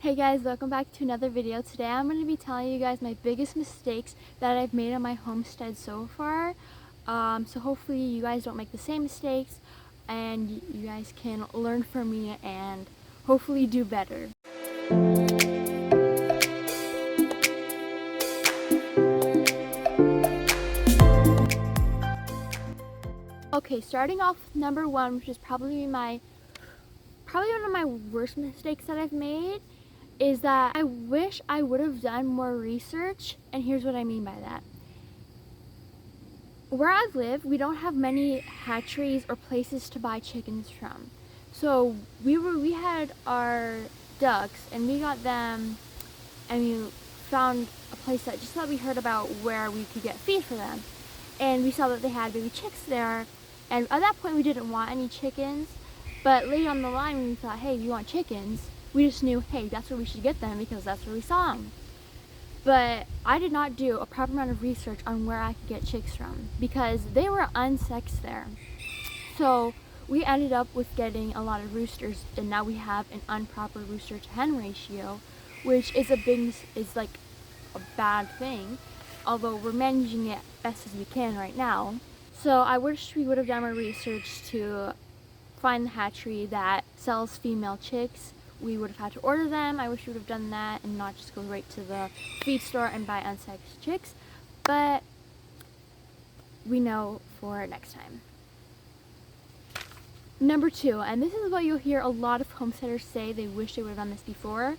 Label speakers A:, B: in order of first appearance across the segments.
A: Hey guys, welcome back to another video. Today I'm going to be telling you guys my biggest mistakes that I've made on my homestead so far. So hopefully you guys don't make the same mistakes and you guys can learn from me and hopefully do better. Okay, starting off with number one, which is probably one of my worst mistakes that I've made, is that I wish I would have done more research, and here's what I mean by that. Where I live, we don't have many hatcheries or places to buy chickens from. So we had our ducks and we got them, and we found a place that we heard about where we could get feed for them. And we saw that they had baby chicks there, and at that point we didn't want any chickens, but later on the line when we thought, hey, you want chickens? We just knew, hey, that's where we should get them because that's where we saw them. But I did not do a proper amount of research on where I could get chicks from because they were unsexed there. So we ended up with getting a lot of roosters, and now we have an improper rooster to hen ratio, which is like a bad thing, although we're managing it best as we can right now. So I wish we would have done more research to find the hatchery that sells female chicks. We would have had to order them. I wish we would have done that and not just go right to the feed store and buy unsexed chicks, but we know for next time. Number two, and this is what you'll hear a lot of homesteaders say they wish they would have done this before,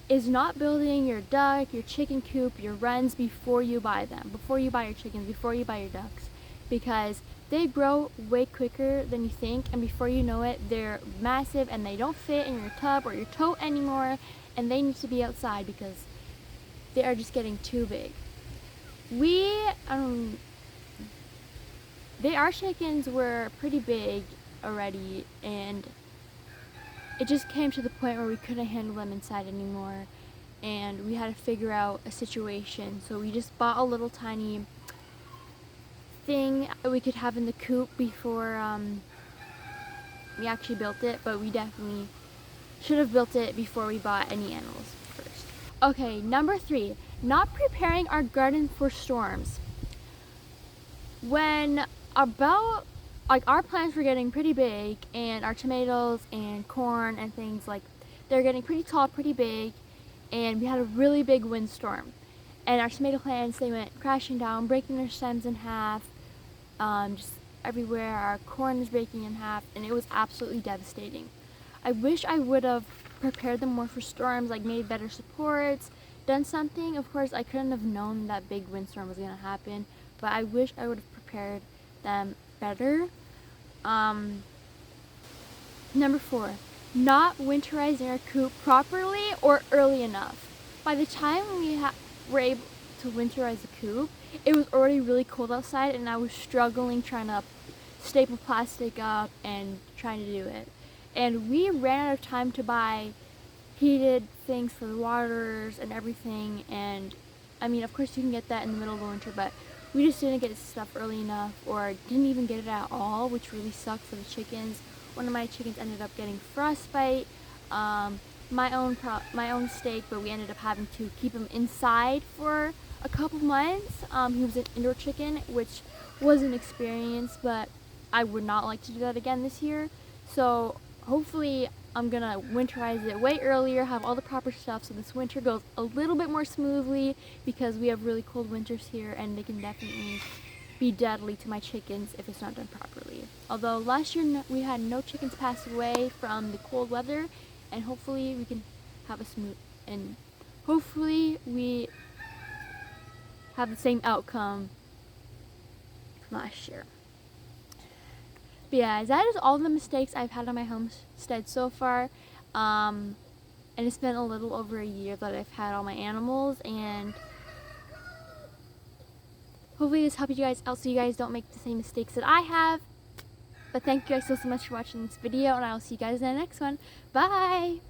A: is not building your duck, your chicken coop, your runs before you buy them, before you buy your chickens, before you buy your ducks, because they grow way quicker than you think, and before you know it, they're massive and they don't fit in your tub or your tote anymore, and they need to be outside because they are just getting too big. Our chickens were pretty big already, and it just came to the point where we couldn't handle them inside anymore, and we had to figure out a situation. So we just bought a little tiny thing that we could have in the coop before we actually built it, but we definitely should have built it before we bought any animals first. Okay, number three, not preparing our garden for storms. When our plants were getting pretty big, and our tomatoes and corn and things, like, they're getting pretty tall, pretty big, and we had a really big windstorm. And our tomato plants, they went crashing down, breaking their stems in half, just everywhere. Our corn was breaking in half, and it was absolutely devastating. I wish I would have prepared them more for storms, like made better supports, done something. Of course, I couldn't have known that big windstorm was going to happen, but I wish I would have prepared them better. Number four, not winterizing our coop properly or early enough. By the time we were able to winterize the coop, it was already really cold outside, and I was struggling trying to staple plastic up and trying to do it. And we ran out of time to buy heated things for the waters and everything, and I mean, of course you can get that in the middle of the winter, but we just didn't get stuff early enough, or didn't even get it at all, which really sucked for the chickens. One of my chickens ended up getting frostbite. My own mistake, but we ended up having to keep him inside for a couple months. He was an indoor chicken, which was an experience, but I would not like to do that again this year. So hopefully I'm gonna winterize it way earlier, have all the proper stuff, so this winter goes a little bit more smoothly, because we have really cold winters here and they can definitely be deadly to my chickens if it's not done properly. Although last year we had no chickens pass away from the cold weather, and hopefully we can have hopefully we have the same outcome from last year. But yeah, that is all the mistakes I've had on my homestead so far. And it's been a little over a year that I've had all my animals, and hopefully this helped you guys out so you guys don't make the same mistakes that I have. But thank you guys so much for watching this video, and I will see you guys in the next one. Bye!